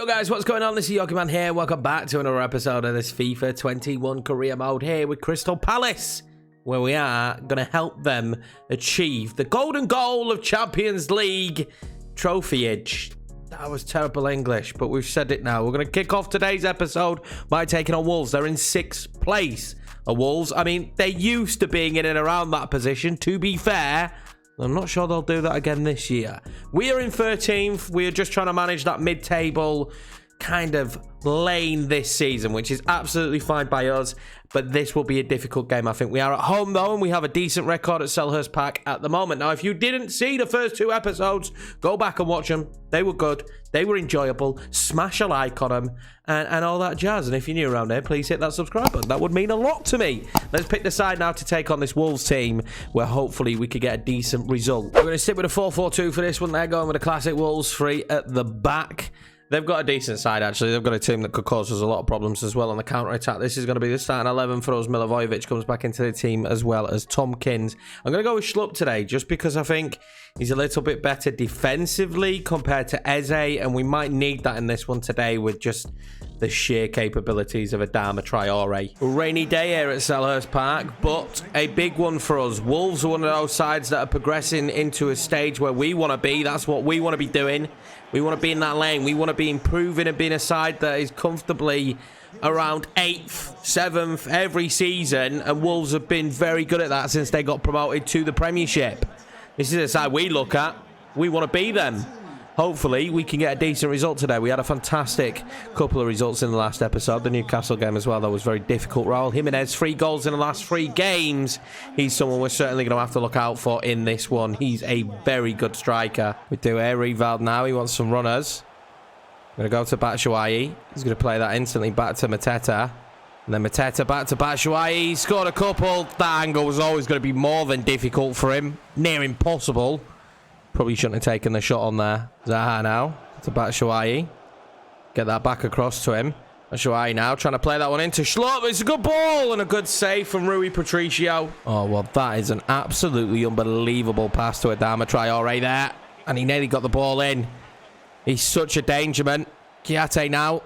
Yo guys, what's going on? This is Yorkieman here. Welcome back to another episode of this FIFA 21 career mode here with Crystal Palace, where we are going to help them achieve the golden goal of Champions League trophyage. That was terrible English, but we've said it now. We're going to kick off today's episode by taking on Wolves. They're in 6th place. Wolves, I mean, they're used to being in and around that position, to be fair. I'm not sure they'll do that again this year. We are in 13th. We are just trying to manage that mid-table kind of lane this season, which is absolutely fine by us. But this will be a difficult game, I think. We are at home, though, and we have a decent record at Selhurst Park at the moment. Now, if you didn't see the first 2 episodes, go back and watch them. They were good. They were enjoyable. Smash a like on them and all that jazz. And if you're new around here, please hit that subscribe button. That would mean a lot to me. Let's pick the side now to take on this Wolves team, where hopefully we could get a decent result. We're going to stick with a 4-4-2 for this one. They're going with a classic Wolves 3 at the back. They've got a decent side, actually. They've got a team that could cause us a lot of problems as well on the counter-attack. This is going to be the starting 11 for us. Milivojevic comes back into the team as well as Tompkins. I'm going to go with Schlupp today just because I think he's a little bit better defensively compared to Eze, and we might need that in this one today with just the sheer capabilities of Adama Traore. Rainy day here at Selhurst Park, but a big one for us. Wolves are one of those sides that are progressing into a stage where we want to be. That's what we want to be doing. We want to be in that lane. We want to be improving and being a side that is comfortably around 8th, 7th every season, and Wolves have been very good at that since they got promoted to the Premiership. This is a side we look at. We want to be them. Hopefully, we can get a decent result today. We had a fantastic couple of results in the last episode. The Newcastle game as well, that was very difficult. Raul Jimenez, 3 goals in the last 3 games. He's someone we're certainly going to have to look out for in this one. He's a very good striker. We do air revalve now. He wants some runners. Going to go to Batshuayi. He's going to play that instantly back to Mateta. And then Mateta back to Batshuayi. He scored a couple. That angle was always going to be more than difficult for him. Near impossible. Probably shouldn't have taken the shot on there. Zaha now to Batshuayi. Get that back across to him. Batshuayi now trying to play that one into Schlupp. It's a good ball and a good save from Rui Patricio. Oh, well, that is an absolutely unbelievable pass to Adama Traore there. And he nearly got the ball in. He's such a danger man. Kiate now.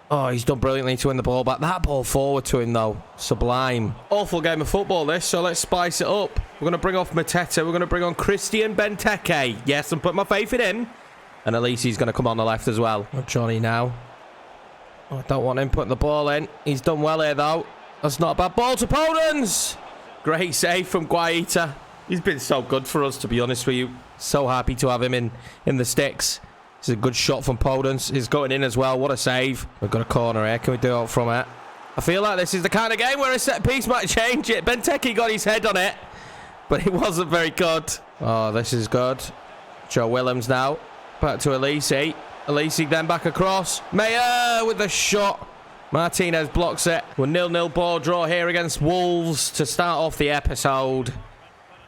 Oh, he's done brilliantly to win the ball back. That ball forward to him, though. Sublime. Awful game of football, this, so let's spice it up. We're going to bring off Mateta. We're going to bring on Christian Benteke. Yes, and put my faith in him. And at least he's going to come on the left as well. Oh, Johnny now. Oh, I don't want him putting the ball in. He's done well here, though. That's not a bad ball to Podence. Great save from Guaita. He's been so good for us, to be honest with you. So happy to have him in the sticks. It's a good shot from Podence. He's going in as well. What a save. We've got a corner here. Can we do it from it? I feel like this is the kind of game where a set piece might change it. Benteke got his head on it, but it wasn't very good. Oh, this is good. Joe Willems now. Back to Elise. Elise then back across. Mayer with the shot. Martinez blocks it. We're 0-0 ball draw here against Wolves to start off the episode.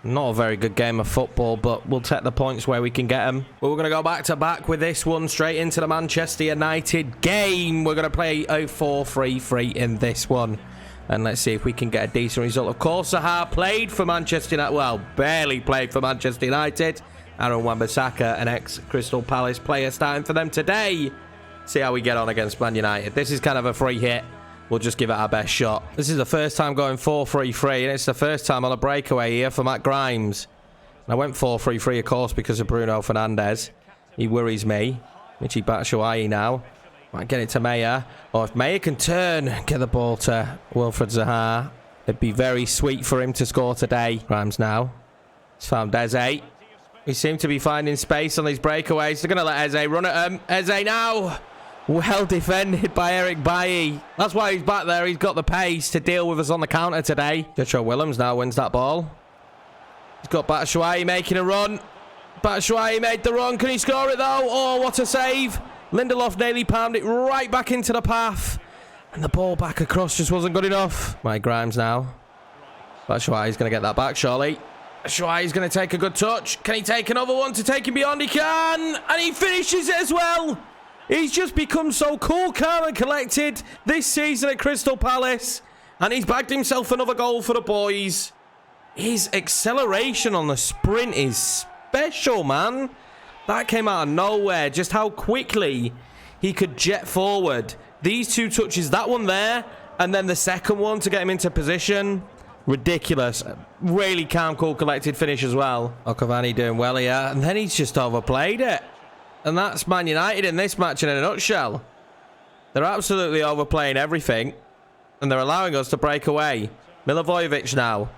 Not a very good game of football, but we'll take the points where we can get them. But we're going to go back to back with this one straight into the Manchester United game. We're going to play a 4-3-3 in this one. And let's see if we can get a decent result. Of course, Zaha played for Manchester United. Well, barely played for Manchester United. Aaron Wan-Bissaka, an ex-Crystal Palace player, starting for them today. See how we get on against Man United. This is kind of a free hit. We'll just give it our best shot. This is the first time going 4-3-3, and it's the first time on a breakaway here for Matt Grimes. I went 4-3-3, of course, because of Bruno Fernandes. He worries me. Michy Batshuayi now. Might get it to Mayer. Or if Mayer can turn, get the ball to Wilfred Zaha. It'd be very sweet for him to score today. Grimes now. He's found Eze. We seem to be finding space on these breakaways. They're going to let Eze run at him. Eze now. Well defended by Eric Bailly. That's why he's back there. He's got the pace to deal with us on the counter today. Joshua Willems now wins that ball. He's got Batshuayi making a run. Batshuayi made the run. Can he score it though? Oh, what a save. Lindelof nearly palmed it right back into the path. And the ball back across just wasn't good enough. Mike Grimes now. Batshuayi's going to get that back, surely. Batshuayi's going to take a good touch. Can he take another one to take him beyond? He can. And he finishes it as well. He's just become so cool, calm and collected this season at Crystal Palace. And he's bagged himself another goal for the boys. His acceleration on the sprint is special, man. That came out of nowhere. Just how quickly he could jet forward. These 2 touches, that one there, and then the second one to get him into position. Ridiculous. Really calm, cool, collected finish as well. Oh, Cavani doing well here. And then he's just overplayed it. And that's Man United in this match in a nutshell. They're absolutely overplaying everything. And they're allowing us to break away. Milivojevic now.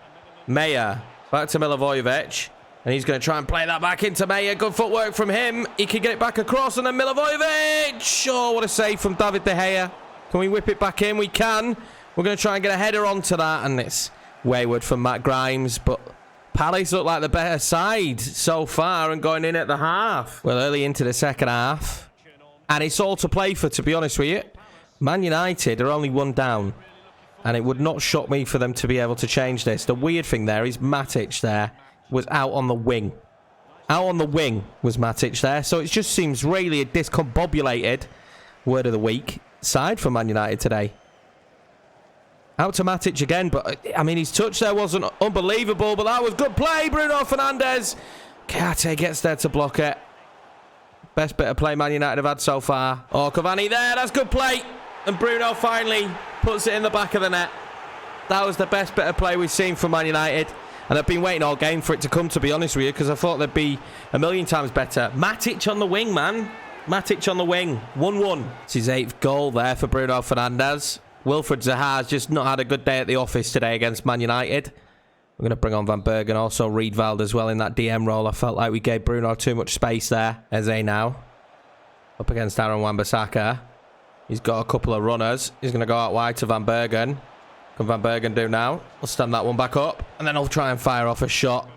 Meyer. Back to Milivojevic. And he's going to try and play that back into Meyer. Good footwork from him. He can get it back across. And then Milivojevic. Oh, what a save from David De Gea. Can we whip it back in? We can. We're going to try and get a header onto that. And it's wayward from Matt Grimes. But Palace look like the better side so far and going in at the half. Well, early into the second half. And it's all to play for, to be honest with you. Man United are only 1 down. And it would not shock me for them to be able to change this. The weird thing there is Matic there was out on the wing. Out on the wing was Matic there. So it just seems really a discombobulated, word of the week, side for Man United today. Out to Matic again, but I mean, his touch there wasn't unbelievable, but that was good play. Bruno Fernandes. Kate gets there to block it. Best bit of play Man United have had so far. Oh, Cavani there. That's good play. And Bruno finally puts it in the back of the net. That was the best bit of play we've seen from Man United. And I've been waiting all game for it to come, to be honest with you, because I thought they'd be a million times better. Matic on the wing, man. Matic on the wing. 1-1. It's his 8th goal there for Bruno Fernandes. Wilfred Zaha's just not had a good day at the office today against Man United. We're going to bring on Van Bergen, also Riedveld as well in that DM role. I felt like we gave Bruno too much space there. Eze now. Up against Aaron Wan-Bissaka. He's got a couple of runners. He's going to go out wide to Van Bergen. Can Van Bergen do now? We'll stand that one back up. And then I'll try and fire off a shot.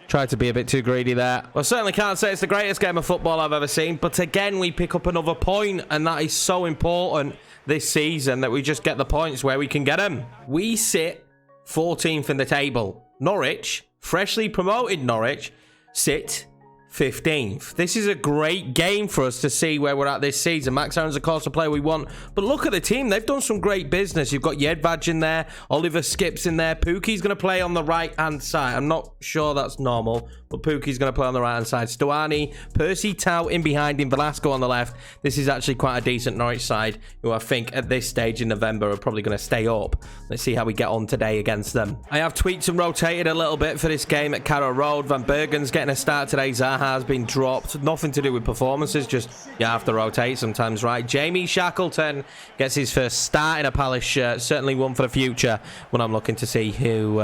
Tried to be a bit too greedy there. Well, certainly can't say it's the greatest game of football I've ever seen. But again, we pick up another point. And that is so important this season that we just get the points where we can get them. We sit 14th in the table. Norwich, freshly promoted Norwich, sit 15th. This is a great game for us to see where we're at this season. Max Aaron's, of course, the player we want. But look at the team. They've done some great business. You've got Jedvaj in there. Oliver Skip's in there. Pukki's going to play on the right-hand side. I'm not sure that's normal, but Pukki's going to play on the right-hand side. Stuani, Percy Tau in behind him. Velasco on the left. This is actually quite a decent Norwich side, who I think at this stage in November are probably going to stay up. Let's see how we get on today against them. I have tweaked and rotated a little bit for this game at Carrow Road. Van Bergen's getting a start today. Zaha has been dropped. Nothing to do with performances, just you have to rotate sometimes, right? Jamie Shackleton gets his first start in a Palace shirt. Certainly one for the future when I'm looking to see who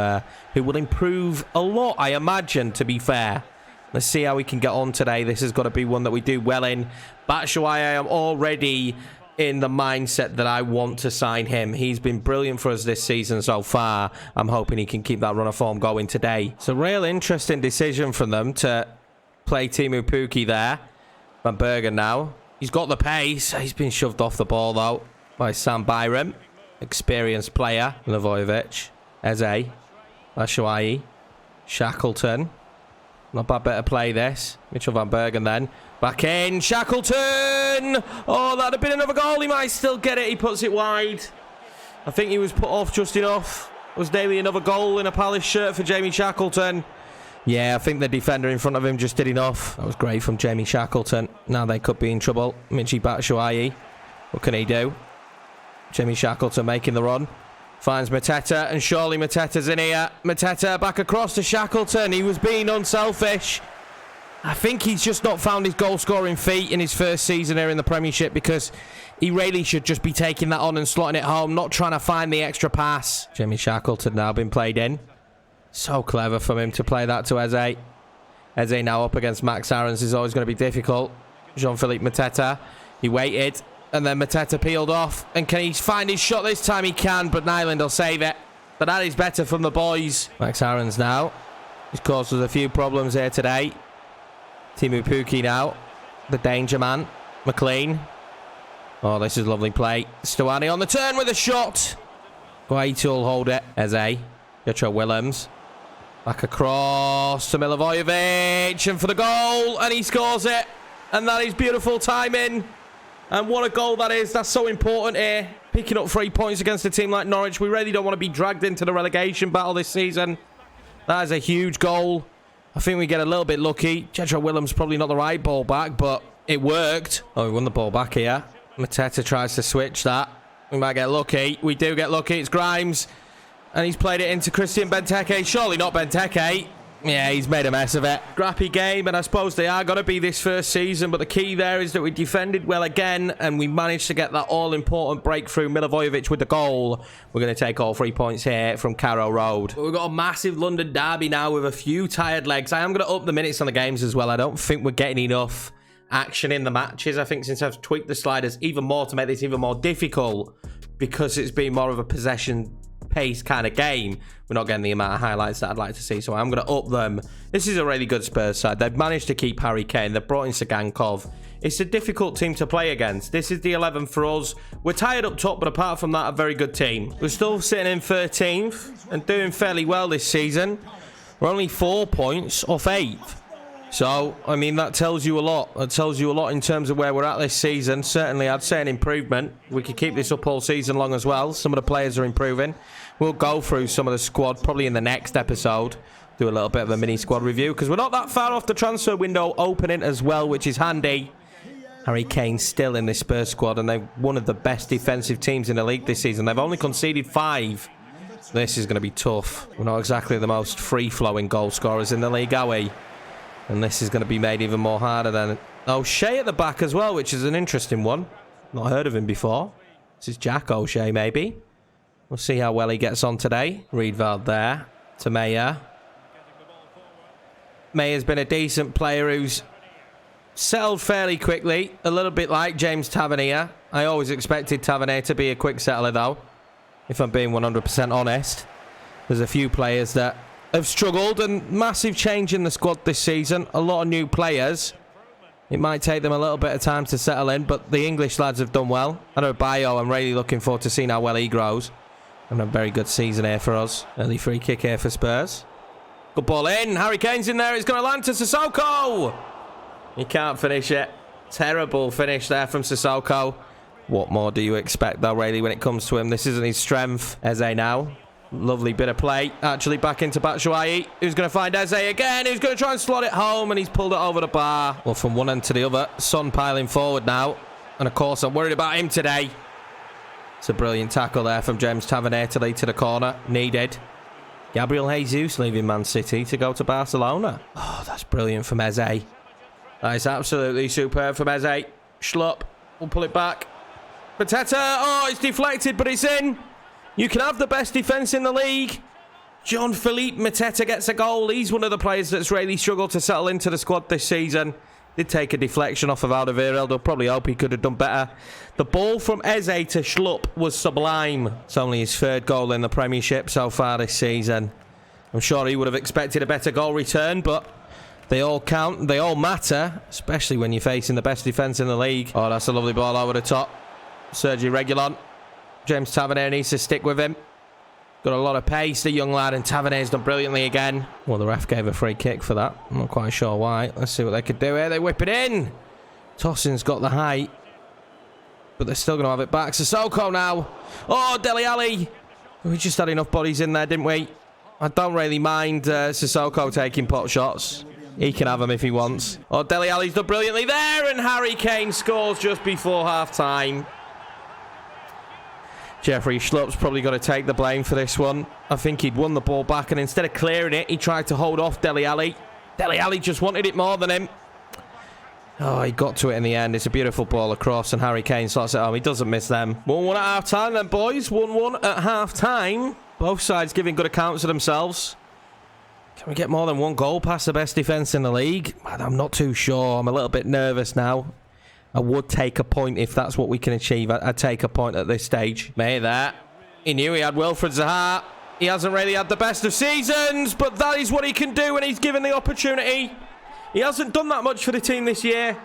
will improve a lot, I imagine, to be fair. Let's see how we can get on today. This has got to be one that we do well in. Batshuayi, I'm already in the mindset that I want to sign him. He's been brilliant for us this season so far. I'm hoping he can keep that run of form going today. It's a real interesting decision from them to play Teemu Pukki there. Van Bergen now. He's got the pace. He's been shoved off the ball, though, by Sam Byram. Experienced player. Milivojevic. Eze. Batshuayi. Shackleton. Not bad bit of play, this. Mitchell Van Bergen then. Back in. Shackleton! Oh, that'd have been another goal. He might still get it. He puts it wide. I think he was put off just enough. It was nearly another goal in a Palace shirt for Jamie Shackleton. Yeah, I think the defender in front of him just did enough. That was great from Jamie Shackleton. Now they could be in trouble. Michy Batshuayi. What can he do? Jamie Shackleton making the run. Finds Mateta, and surely Mateta's in here. Mateta back across to Shackleton. He was being unselfish. I think he's just not found his goal-scoring feet in his first season here in the Premiership, because he really should just be taking that on and slotting it home, not trying to find the extra pass. Jamie Shackleton now been played in. So clever from him to play that to Eze. Eze now up against Max Aarons is always going to be difficult. Jean-Philippe Mateta. He waited. And then Mateta peeled off. And can he find his shot this time? He can, but Nyland will save it. But that is better from the boys. Max Aarons now. He's caused us a few problems here today. Teemu Pukki now. The danger man. McLean. Oh, this is lovely play. Stuani on the turn with a shot. Guaita will hold it. Eze. Pietro Willems. Back across to Milivojevic. And for the goal. And he scores it. And that is beautiful timing. And what a goal that is. That's so important here. Picking up 3 points against a team like Norwich. We really don't want to be dragged into the relegation battle this season. That is a huge goal. I think we get a little bit lucky. Pietro Willems probably not the right ball back, but It worked. Oh, we won the ball back here. Mateta tries to switch that. We might get lucky. We do get lucky. It's Grimes. And he's played it into Christian Benteke. Surely not Benteke. Yeah, he's made a mess of it. Scrappy game, and I suppose they are going to be this first season, but the key there is that we defended well again, and we managed to get that all-important breakthrough. Milivojevic with the goal. We're going to take all 3 points here from Carrow Road. But we've got a massive London derby now with a few tired legs. I am going to up the minutes on the games as well. I don't think we're getting enough action in the matches. I think since I've tweaked the sliders even more to make this even more difficult, because it's been more of a possession pace kind of game, we're not getting the amount of highlights that I'd like to see, so I'm going to up them. This is a really good Spurs side. They've managed to keep Harry Kane. They've brought in Sagankov. It's a difficult team to play against. This is the 11 for us. We're tired up top, but apart from that, a very good team. We're still sitting in 13th and doing fairly well this season. We're only 4 points off 8th. So, I mean, that tells you a lot. That tells you a lot in terms of where we're at this season. Certainly, I'd say an improvement. We could keep this up all season long as well. Some of the players are improving. We'll go through some of the squad probably in the next episode. Do a little bit of a mini squad review, because we're not that far off the transfer window opening as well, which is handy. Harry Kane's still in this Spurs squad, and they're one of the best defensive teams in the league this season. They've only conceded 5. This is going to be tough. We're not exactly the most free-flowing goal scorers in the league, are we? And this is going to be made even more harder than... O'Shea at the back as well, which is an interesting one. Not heard of him before. This is Jack O'Shea, maybe. We'll see how well he gets on today. Riedveld there to Meyer. Meyer's been a decent player who's settled fairly quickly. A little bit like James Tavernier. I always expected Tavernier to be a quick settler, though, if I'm being 100% honest. There's a few players that have struggled, and massive change in the squad this season. A lot of new players. It might take them a little bit of time to settle in, but the English lads have done well. I know Bayo, I'm really looking forward to seeing how well he grows. And a very good season here for us. Early free kick here for Spurs. Good ball in. Harry Kane's in there. It's going to land to Sissoko. He can't finish it. Terrible finish there from Sissoko. What more do you expect, though, really, when it comes to him? This isn't his strength. Eze now. Lovely bit of play. Actually back into Batshuayi. Who's going to find Eze again? Who's going to try and slot it home? And he's pulled it over the bar. Well, from one end to the other. Son piling forward now. And, of course, I'm worried about him today. It's a brilliant tackle there from James Tavernier to lead to the corner. Needed. Gabriel Jesus leaving Man City to go to Barcelona. Oh, that's brilliant from Eze. That is absolutely superb from Eze. Schlupp. We'll pull it back. Mateta. Oh, it's deflected, but it's in. You can have the best defence in the league. Jean-Philippe Mateta gets a goal. He's one of the players that's really struggled to settle into the squad this season. Did take a deflection off of Alderweireld. They'll probably hope he could have done better. The ball from Eze to Schlupp was sublime. It's only his 3rd goal in the Premiership so far this season. I'm sure he would have expected a better goal return, but they all count. They all matter, especially when you're facing the best defence in the league. Oh, that's a lovely ball over the top. Sergi Reguilon. James Tavernier needs to stick with him. Got a lot of pace, the young lad, and Tavernier's done brilliantly again. Well, the ref gave a free kick for that. I'm not quite sure why. Let's see what they could do here. They whip it in. Tosin's got the height, but they're still going to have it back. Sissoko now. Oh, Dele Alli. We just had enough bodies in there, didn't we? I don't really mind Sissoko taking pot shots. He can have them if he wants. Oh, Dele Alli's done brilliantly there, and Harry Kane scores just before half-time. Jeffrey Schlupp's probably got to take the blame for this one. I think he'd won the ball back, and instead of clearing it, he tried to hold off Dele Alli. Dele Alli just wanted it more than him. Oh, he got to it in the end. It's a beautiful ball across, and Harry Kane slots it home. He doesn't miss them. 1-1 at half-time then, boys. 1-1 at half-time. Both sides giving good accounts of themselves. Can we get more than one goal past the best defence in the league? I'm not too sure. I'm a little bit nervous now. I would take a point if that's what we can achieve. I'd take a point at this stage. May there. He knew he had Wilfried Zaha. He hasn't really had the best of seasons, but that is what he can do when he's given the opportunity. He hasn't done that much for the team this year,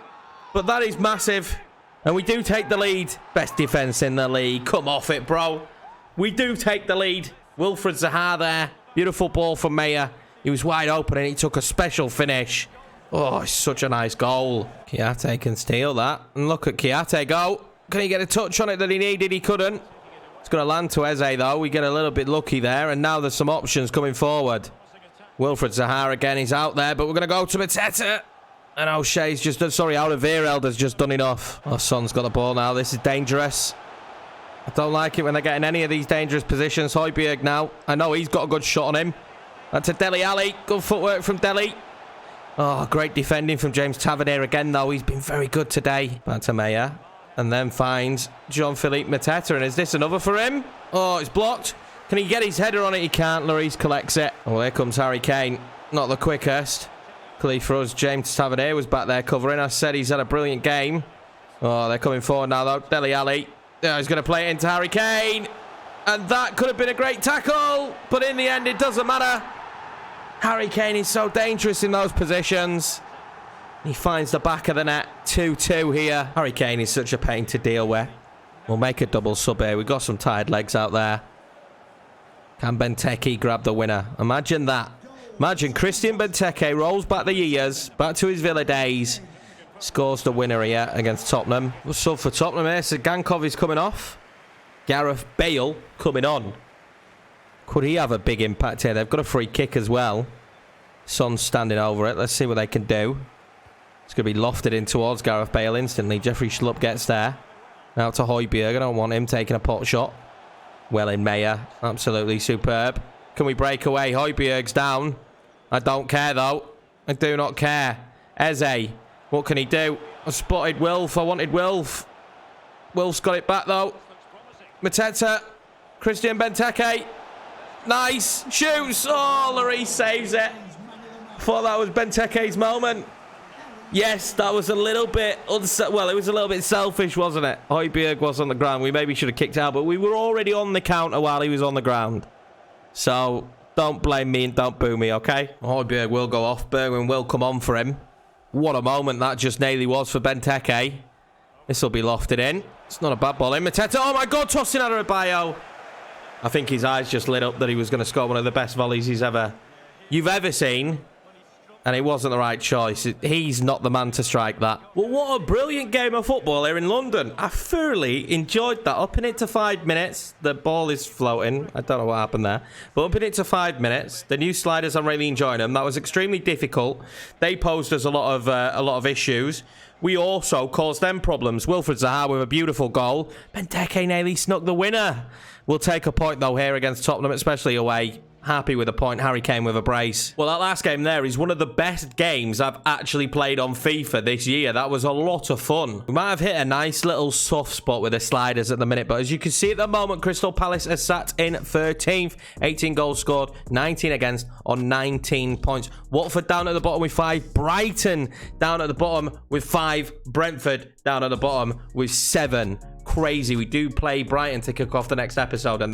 but that is massive. And we do take the lead. Best defence in the league. Come off it, bro. We do take the lead. Wilfried Zaha there. Beautiful ball from Meyer. He was wide open and he took a special finish. Oh, it's such a nice goal. Kiate can steal that. And look at Kiate go. Can he get a touch on it that he needed? He couldn't. It's going to land to Eze, though. We get a little bit lucky there. And now there's some options coming forward. Wilfried Zaha again. He's out there, but we're going to go to Mateta. And O'Shea's just done... Sorry, Alderweireld just done enough. Oh, Son's got the ball now. This is dangerous. I don't like it when they get in any of these dangerous positions. Højbjerg now. I know he's got a good shot on him. That's a Dele Alli. Good footwork from Dele. Oh, great defending from James Tavernier again, though. He's been very good today. Back to Meyer. And then finds Jean-Philippe Mateta. And is this another for him? Oh, it's blocked. Can he get his header on it? He can't. Lloris collects it. Oh, here comes Harry Kane. Not the quickest. Luckily for us, James Tavernier was back there covering. I said he's had a brilliant game. Oh, they're coming forward now, though. Dele Alli. Oh, he's going to play it into Harry Kane. And that could have been a great tackle. But in the end, it doesn't matter. Harry Kane is so dangerous in those positions. He finds the back of the net. 2-2 here. Harry Kane is such a pain to deal with. We'll make a double sub here. We've got some tired legs out there. Can Benteke grab the winner? Imagine that. Imagine Christian Benteke rolls back the years, back to his Villa days, scores the winner here against Tottenham. What's up for Tottenham here? So Gankov is coming off. Gareth Bale coming on. Could he have a big impact here? They've got a free kick as well. Son's standing over it. Let's see what they can do. It's going to be lofted in towards Gareth Bale instantly. Jeffrey Schlupp gets there. Now to Højbjerg. I don't want him taking a pot shot. Well in Meyer. Absolutely superb. Can we break away? Højbjerg's down. I don't care, though. I do not care. Eze. What can he do? I spotted Wilf. I wanted Wilf. Wilf's got it back, though. Mateta. Christian Benteke. Nice. Shoots. Oh, Lloris saves it. Thought that was Benteke's moment. Yes, that was a little bit... Well, it was a little bit selfish, wasn't it? Højbjerg was on the ground. We maybe should have kicked out, but we were already on the counter while he was on the ground. So... don't blame me and don't boo me, okay? Højbjerg will go off. Bergwijn will come on for him. What a moment that just nearly was for Benteke. This will be lofted in. It's not a bad ball in. Mateta, oh my God, tossing out of Adebayo. I think his eyes just lit up that he was going to score one of the best volleys you've ever seen. And it wasn't the right choice. He's not the man to strike that. Well, what a brilliant game of football here in London. I thoroughly enjoyed that. Upping it to 5 minutes. The ball is floating. I don't know what happened there. But upping it to 5 minutes. The new sliders, I'm really enjoying them. That was extremely difficult. They posed us a lot of issues. We also caused them problems. Wilfried Zaha with a beautiful goal. Benteke nearly snuck the winner. We'll take a point, though, here against Tottenham, especially away. Happy with a point. Harry Kane with a brace. Well, that last game there is one of the best games I've actually played on FIFA this year. That was a lot of fun. We might have hit a nice little soft spot with the sliders at the minute, but as you can see at the moment, Crystal Palace has sat in 13th. 18 goals scored, 19 against on 19 points. Watford down at the bottom with 5. Brighton down at the bottom with 5. Brentford down at the bottom with 7. Crazy. We do play Brighton to kick off the next episode, and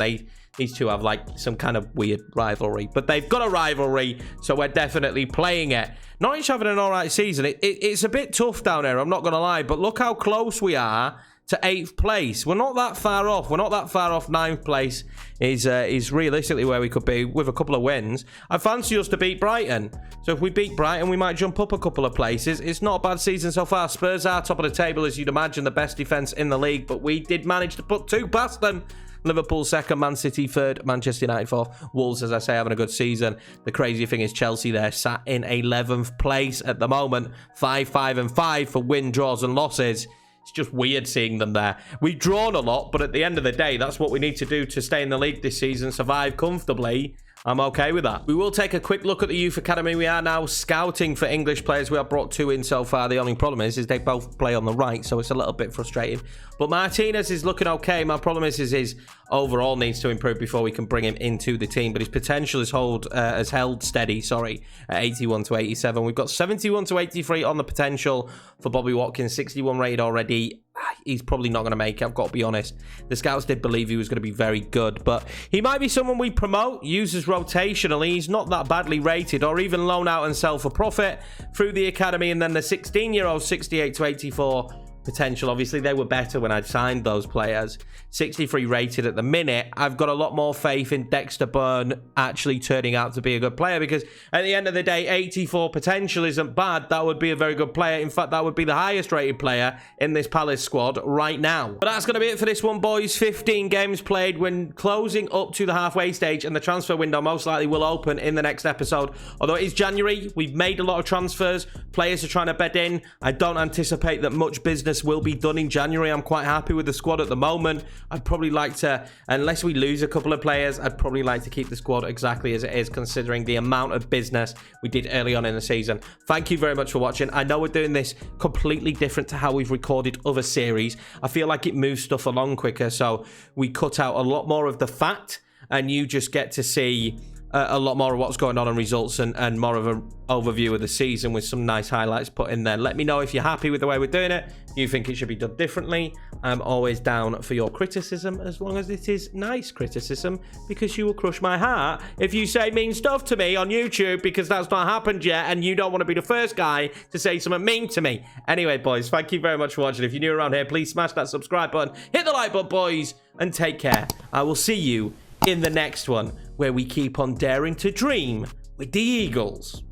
these two have like some kind of weird rivalry, but they've got a rivalry, so we're definitely playing it. Norwich having an all right season. It's a bit tough down here, I'm not gonna lie, but look how close we are to 8th place. We're not that far off. We're not that far off. 9th place is realistically where we could be with a couple of wins. I fancy us to beat Brighton, so if we beat Brighton, we might jump up a couple of places. It's not a bad season so far. Spurs are top of the table, as you'd imagine, the best defense in the league, but we did manage to put 2 past them. Liverpool 2nd, Man City 3rd, Manchester United 4th. Wolves, as I say, having a good season. The crazy thing is Chelsea there sat in 11th place at the moment. 5-5-5 for win, draws and losses. It's just weird seeing them there. We've drawn a lot, but at the end of the day, that's what we need to do to stay in the league this season, survive comfortably. I'm okay with that. We will take a quick look at the youth academy. We are now scouting for English players. We have brought 2 in so far. The only problem is they both play on the right, so it's a little bit frustrating. But Martinez is looking okay. My problem is his overall needs to improve before we can bring him into the team. But his potential is held steady, at 81 to 87. We've got 71 to 83 on the potential for Bobby Watkins, 61 rated already. He's probably not going to make it, I've got to be honest. The scouts did believe he was going to be very good, but he might be someone we promote, uses rotationally. He's not that badly rated, or even loan out and sell for profit through the academy. And then the 16-year-old, 68 to 84, potential. Obviously, they were better when I signed those players. 63 rated at the minute. I've got a lot more faith in Dexter Byrne actually turning out to be a good player, because at the end of the day, 84 potential isn't bad. That would be a very good player. In fact, that would be the highest rated player in this Palace squad right now. But that's going to be it for this one, boys. 15 games played. When closing up to the halfway stage, and the transfer window most likely will open in the next episode. Although it is January, we've made a lot of transfers. Players are trying to bed in. I don't anticipate that much business will be done in January. I'm quite happy with the squad at the moment. I'd probably like to, unless we lose a couple of players, I'd probably like to keep the squad exactly as it is, considering the amount of business we did early on in the season. Thank you very much for watching. I know we're doing this completely different to how we've recorded other series. I feel like it moves stuff along quicker, so we cut out a lot more of the fat, and you just get to see a lot more of what's going on and results, and more of an overview of the season with some nice highlights put in there. Let me know if you're happy with the way we're doing it. You think it should be done differently. I'm always down for your criticism, as long as it is nice criticism, because you will crush my heart if you say mean stuff to me on YouTube, because that's not happened yet, and you don't want to be the first guy to say something mean to me. Anyway, boys, thank you very much for watching. If you're new around here, please smash that subscribe button, hit the like button, boys, and take care. I will see you in the next one, where we keep on daring to dream with the Eagles.